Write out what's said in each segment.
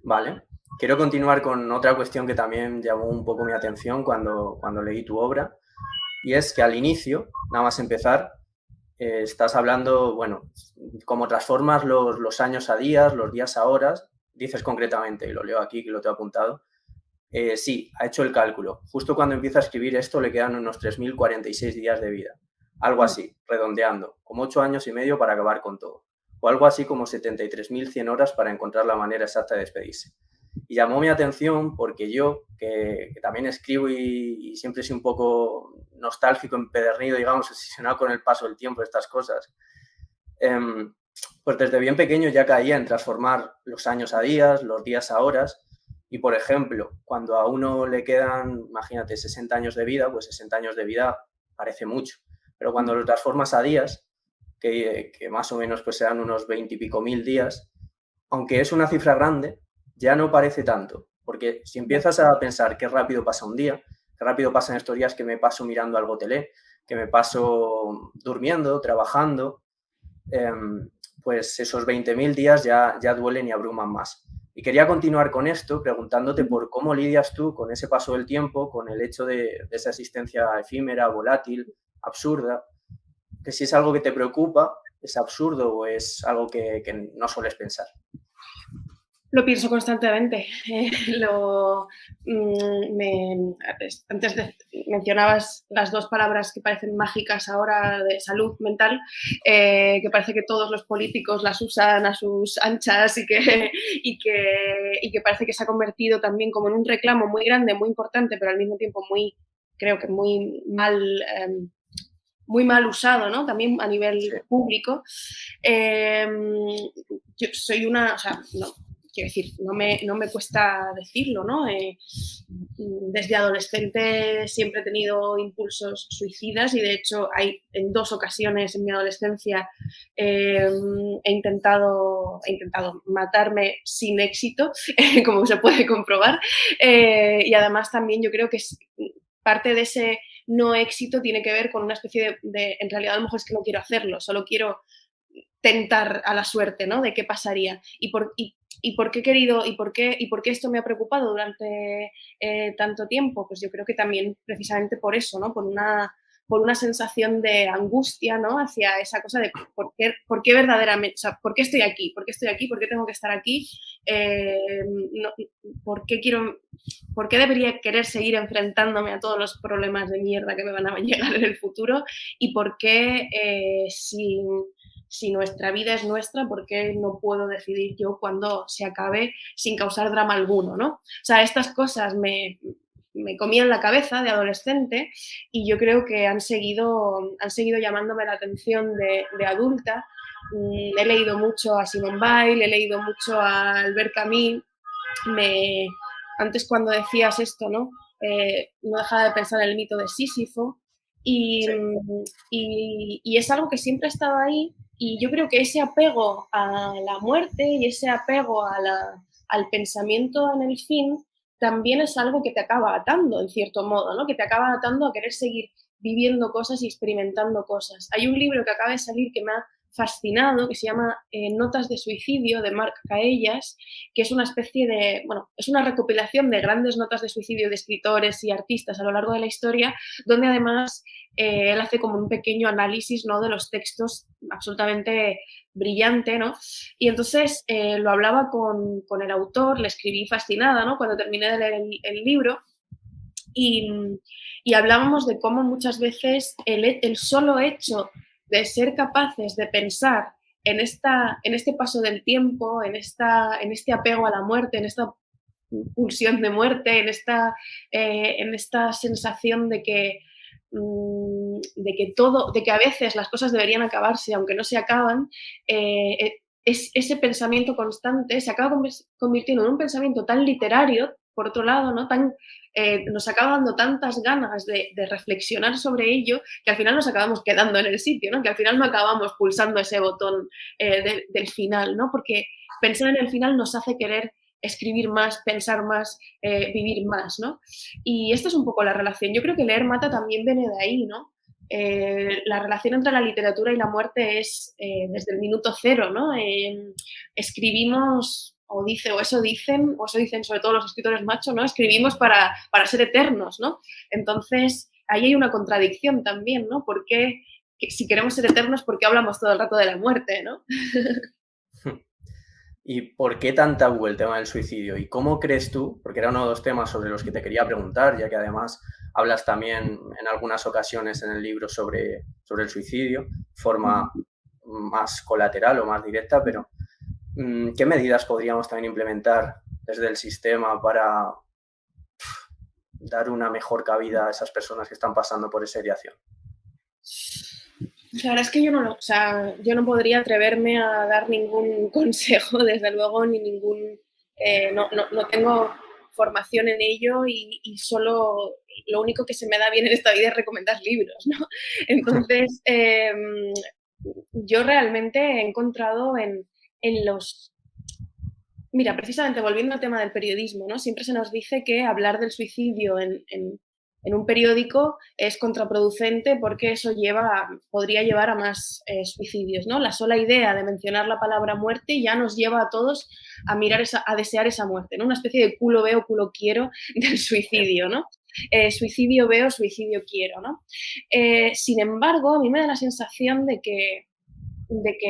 Vale. Quiero continuar con otra cuestión que también llamó un poco mi atención cuando leí tu obra, y es que al inicio, nada más empezar, estás hablando, bueno, cómo transformas los años a días, los días a horas, dices concretamente, y lo leo aquí, que lo tengo apuntado. Sí, ha hecho el cálculo. Justo cuando empieza a escribir esto le quedan unos 3046 días de vida. Algo Mm. así, redondeando, como 8 años y medio para acabar con todo. O algo así como 73.100 horas para encontrar la manera exacta de despedirse. Y llamó mi atención porque yo, que también escribo y siempre soy un poco nostálgico, empedernido, digamos, obsesionado con el paso del tiempo, estas cosas, em, pues desde bien pequeño ya caía en transformar los años a días, los días a horas. Y, por ejemplo, cuando a uno le quedan, imagínate, 60 años de vida, pues 60 años de vida parece mucho. Pero cuando lo transformas a días, que más o menos pues sean unos 20 y pico mil días, aunque es una cifra grande, ya no parece tanto. Porque si empiezas a pensar qué rápido pasa un día, qué rápido pasan estos días que me paso mirando algo tele, que me paso durmiendo, trabajando, pues esos 20.000 días ya duelen y abruman más. Y quería continuar con esto preguntándote por cómo lidias tú con ese paso del tiempo, con el hecho de esa existencia efímera, volátil, absurda, que si es algo que te preocupa, es absurdo o es algo que no sueles pensar. Lo pienso constantemente. Lo, antes mencionabas las dos palabras que parecen mágicas ahora de salud mental, que parece que todos los políticos las usan a sus anchas y que parece que se ha convertido también como en un reclamo muy grande, muy importante, pero al mismo tiempo creo que muy mal usado, ¿no? También a Sí, nivel público. Yo soy o sea, no, quiero decir, no me cuesta decirlo, ¿no? Desde adolescente siempre he tenido impulsos suicidas y de hecho en 2 ocasiones en mi adolescencia he intentado matarme sin éxito, como se puede comprobar. Y además también yo creo que parte de ese no éxito tiene que ver con una especie en realidad a lo mejor es que no quiero hacerlo, solo quiero tentar a la suerte, ¿no? De qué pasaría y por qué he querido y por qué esto me ha preocupado durante tanto tiempo. Pues yo creo que también precisamente por eso, ¿no? Por una sensación de angustia, ¿no? Hacia esa cosa de por qué verdaderamente, o sea, por qué estoy aquí, por qué estoy aquí, por qué tengo que estar aquí, no, por qué por qué debería querer seguir enfrentándome a todos los problemas de mierda que me van a llegar en el futuro y por qué si nuestra vida es nuestra, ¿por qué no puedo decidir yo cuándo se acabe sin causar drama alguno, ¿no? O sea, estas cosas me comían la cabeza de adolescente y yo creo que han seguido llamándome la atención de adulta. He leído mucho a Simone Weil, he leído mucho a Albert Camus. me, Antes cuando decías esto, ¿no? No dejaba de pensar en el mito de Sísifo y, sí. y es algo que siempre ha estado ahí y yo creo que ese apego a la muerte y ese apego al pensamiento en el fin también es algo que te acaba atando, en cierto modo, ¿no? Que te acaba atando a querer seguir viviendo cosas y experimentando cosas. Hay un libro que acaba de salir que me ha fascinado, que se llama Notas de suicidio, de Marc Caellas, que es una especie de, bueno, es una recopilación de grandes notas de suicidio de escritores y artistas a lo largo de la historia, donde además él hace como un pequeño análisis, ¿no? De los textos absolutamente brillante, ¿no? Y entonces lo hablaba con el autor, le escribí fascinada, ¿no? Cuando terminé de leer el libro y, y hablábamos de cómo muchas veces el solo hecho de ser capaces de pensar en este paso del tiempo, en este apego a la muerte, en esta pulsión de muerte, en esta sensación de que a veces las cosas deberían acabarse aunque no se acaban, ese pensamiento constante se acaba convirtiendo en un pensamiento tan literario, por otro lado, ¿no? Nos acaba dando tantas ganas de reflexionar sobre ello que al final nos acabamos quedando en el sitio, ¿no? Que al final no acabamos pulsando ese botón del final, ¿no? Porque pensar en el final nos hace querer escribir más, pensar más, vivir más, ¿no? Y esta es un poco la relación. Yo creo que leer mata también viene de ahí, ¿no? La relación entre la literatura y la muerte es desde el minuto cero, ¿no? Escribimos o dice, o eso dicen sobre todo los escritores machos, ¿no? Escribimos para ser eternos, ¿no? Entonces, ahí hay una contradicción también, ¿no? Porque si queremos ser eternos, ¿por qué hablamos todo el rato de la muerte, ¿no? ¿Y por qué tan tabú el tema del suicidio? ¿Y cómo crees tú, porque era uno de los temas sobre los que te quería preguntar, ya que además hablas también en algunas ocasiones en el libro sobre el suicidio, forma más colateral o más directa, pero ¿qué medidas podríamos también implementar desde el sistema para dar una mejor cabida a esas personas que están pasando por esa ideación? La verdad es que yo no podría atreverme a dar ningún consejo, desde luego, ni ningún, no tengo formación en ello y solo lo único que se me da bien en esta vida es recomendar libros, ¿no? Entonces, yo realmente he encontrado en los... Mira, precisamente volviendo al tema del periodismo, ¿no? Siempre se nos dice que hablar del suicidio en un periódico es contraproducente porque eso podría llevar a más suicidios, ¿no? La sola idea de mencionar la palabra muerte ya nos lleva a todos a a desear esa muerte, ¿no? Una especie de culo veo, culo quiero del suicidio, ¿no? Suicidio veo, suicidio quiero, ¿no? Sin embargo, a mí me da la sensación de que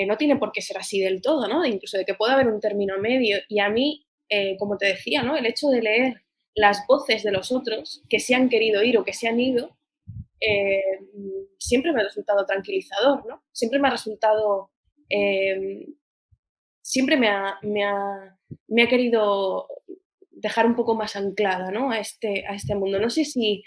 no tiene por qué ser así del todo, ¿no? Incluso de que puede haber un término medio. Y a mí, como te decía, ¿no? El hecho de leer las voces de los otros que se han querido ir o que se han ido, eh, siempre me ha resultado tranquilizador, ¿no? Siempre me ha resultado, siempre me ha querido dejar un poco más anclada, ¿no? A este mundo. No sé si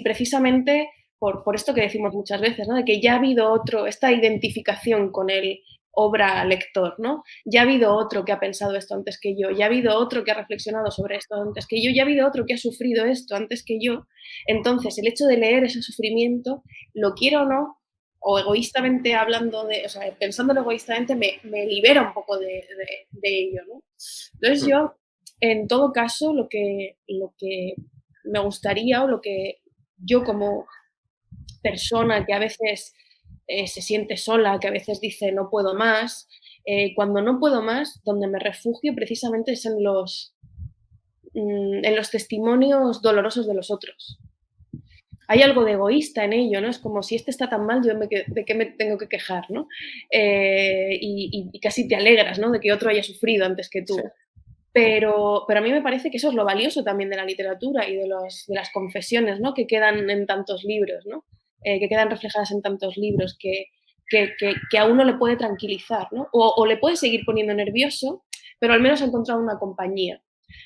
precisamente por esto que decimos muchas veces, ¿no? De que ya ha habido esta identificación con el obra lector, ¿no? Ya ha habido otro que ha pensado esto antes que yo, ya ha habido otro que ha reflexionado sobre esto antes que yo, ya ha habido otro que ha sufrido esto antes que yo. Entonces, el hecho de leer ese sufrimiento, lo quiero o no, o egoístamente hablando o sea, pensándolo egoístamente, me libera un poco de ello, ¿no? Entonces yo, en todo caso, lo que me gustaría o lo que yo como persona que a veces se siente sola, que a veces dice no puedo más, cuando no puedo más, donde me refugio precisamente es en los testimonios dolorosos de los otros. Hay algo de egoísta en ello, ¿no? Es como si este está tan mal, yo de qué me tengo que quejar, ¿no? Y casi te alegras, ¿no? De que otro haya sufrido antes que tú. Sí. Pero a mí me parece que eso es lo valioso también de la literatura y de las confesiones, ¿no? Que quedan en tantos libros, ¿no? Que quedan reflejadas en tantos libros, que a uno le puede tranquilizar, ¿no? O le puede seguir poniendo nervioso, pero al menos ha encontrado una compañía.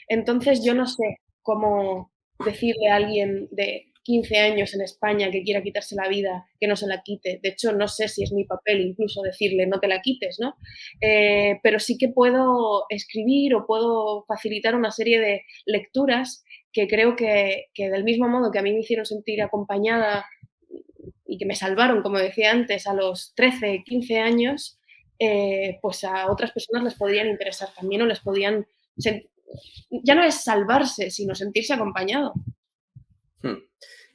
Entonces yo no sé cómo decirle a alguien de 15 años en España que quiera quitarse la vida, que no se la quite. De hecho, no sé si es mi papel incluso decirle no te la quites, ¿no? Pero sí que puedo escribir o puedo facilitar una serie de lecturas que creo que del mismo modo que a mí me hicieron sentir acompañada y que me salvaron, como decía antes, a los 13, 15 años, pues a otras personas les podrían interesar también o les podían... Ya no es salvarse, sino sentirse acompañado.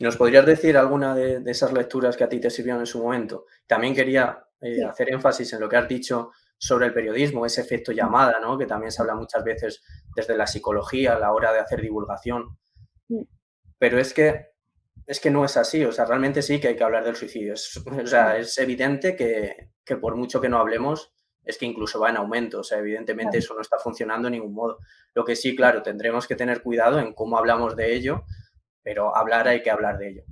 ¿Y nos podrías decir alguna de esas lecturas que a ti te sirvieron en su momento? También quería hacer énfasis en lo que has dicho sobre el periodismo, ese efecto llamada, ¿no? Que también se habla muchas veces desde la psicología a la hora de hacer divulgación. Pero es que no es así, o sea, realmente sí que hay que hablar del suicidio. O sea, es evidente que por mucho que no hablemos, es que incluso va en aumento, o sea, evidentemente eso no está funcionando de ningún modo. Lo que sí, claro, tendremos que tener cuidado en cómo hablamos de ello, pero hay que hablar de ello.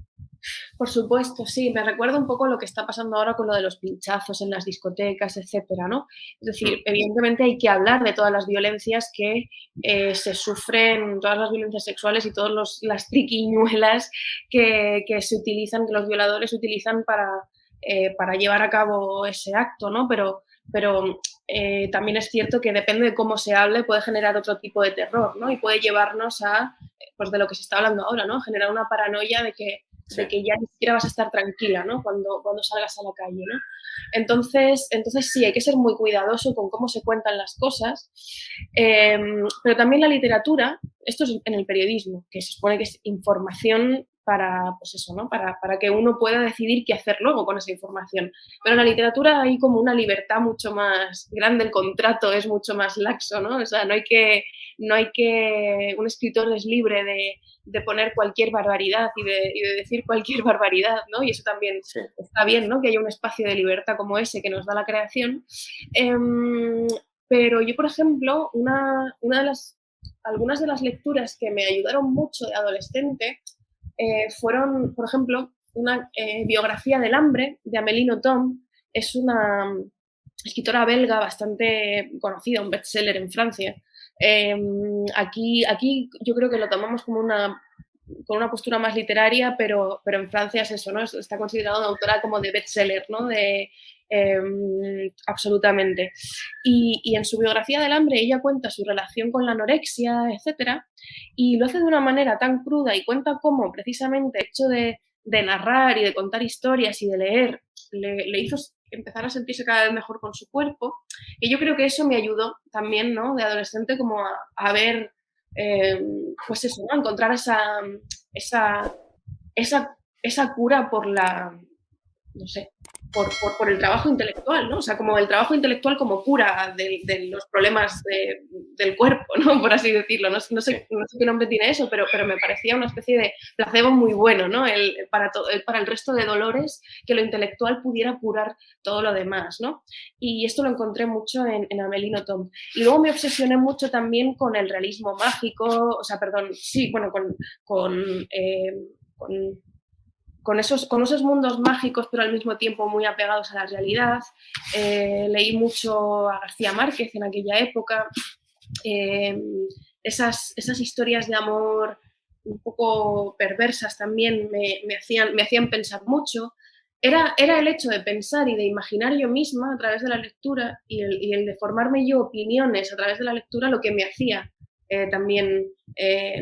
Por supuesto, sí. Me recuerda un poco lo que está pasando ahora con lo de los pinchazos en las discotecas, etcétera, ¿no? Es decir, evidentemente hay que hablar de todas las violencias que se sufren, todas las violencias sexuales y todas las triquiñuelas que se utilizan, que los violadores utilizan para llevar a cabo ese acto, ¿no? Pero también es cierto que depende de cómo se hable, puede generar otro tipo de terror, ¿no? Y puede llevarnos a, pues de lo que se está hablando ahora, ¿no? Generar una paranoia de que ya ni siquiera vas a estar tranquila, ¿no? Cuando salgas a la calle, ¿no? Entonces sí, hay que ser muy cuidadoso con cómo se cuentan las cosas, pero también la literatura, esto es en el periodismo, que se supone que es información pues eso, ¿no? Para que uno pueda decidir qué hacer luego con esa información. Pero en la literatura hay como una libertad mucho más grande, el contrato es mucho más laxo, ¿no? O sea, un escritor es libre de poner cualquier barbaridad y de decir cualquier barbaridad, ¿no? Y eso también Sí, está bien, ¿no? Que haya un espacio de libertad como ese que nos da la creación. Em, pero yo, por ejemplo, algunas de las lecturas que me ayudaron mucho de adolescente fueron, por ejemplo, una biografía del hambre de Amélie Nothomb. Es una escritora belga bastante conocida, un bestseller en Francia. Aquí yo creo que lo tomamos como con una postura más literaria, pero en Francia es eso, ¿no? Está considerada una autora como de bestseller, ¿no? Absolutamente. Y en su biografía del hambre ella cuenta su relación con la anorexia, etcétera, y lo hace de una manera tan cruda y cuenta cómo precisamente el hecho de narrar y de contar historias y de leer le hizo empezar a sentirse cada vez mejor con su cuerpo, y yo creo que eso me ayudó también, ¿no? De adolescente como a ver, pues eso, ¿no? Encontrar esa, esa cura por la, no sé, por el trabajo intelectual, ¿no? O sea, como el trabajo intelectual como cura de los problemas del cuerpo, ¿no? Por así decirlo. No sí. sé qué nombre tiene eso, pero me parecía una especie de placebo muy bueno, ¿no? Para el resto de dolores, que lo intelectual pudiera curar todo lo demás, ¿no? Y esto lo encontré mucho en Amélie Nothomb. Y luego me obsesioné mucho también con el realismo mágico, o sea, perdón, sí, bueno, con con esos mundos mágicos, pero al mismo tiempo muy apegados a la realidad. Leí mucho a García Márquez en aquella época. Eh, esas historias de amor un poco perversas también me hacían pensar mucho. Era el hecho de pensar y de imaginar yo misma a través de la lectura y el de formarme yo opiniones a través de la lectura lo que me hacía también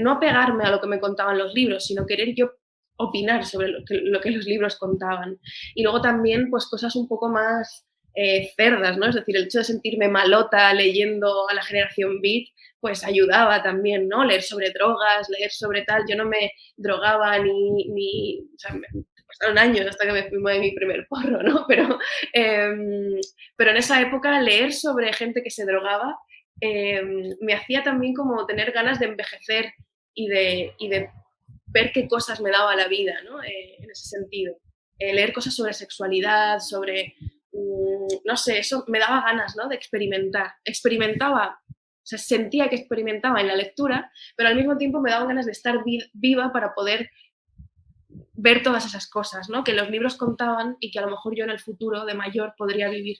no apegarme a lo que me contaban los libros, sino querer yo opinar sobre lo que los libros contaban. Y luego también, pues, cosas un poco más cerdas, ¿no? Es decir, el hecho de sentirme malota leyendo a la generación Beat, pues ayudaba también, ¿no? Leer sobre drogas, leer sobre tal. Yo no me drogaba o sea, pasaron años hasta que me fumé mi primer porro, ¿no? Pero en esa época leer sobre gente que se drogaba me hacía también como tener ganas de envejecer y de ver qué cosas me daba la vida, ¿no? En ese sentido. Leer cosas sobre sexualidad, sobre, no sé, eso me daba ganas, ¿no? De experimentar. Experimentaba, o sea, sentía que experimentaba en la lectura, pero al mismo tiempo me daban ganas de estar viva para poder ver todas esas cosas, ¿no? Que los libros contaban y que a lo mejor yo en el futuro de mayor podría vivir.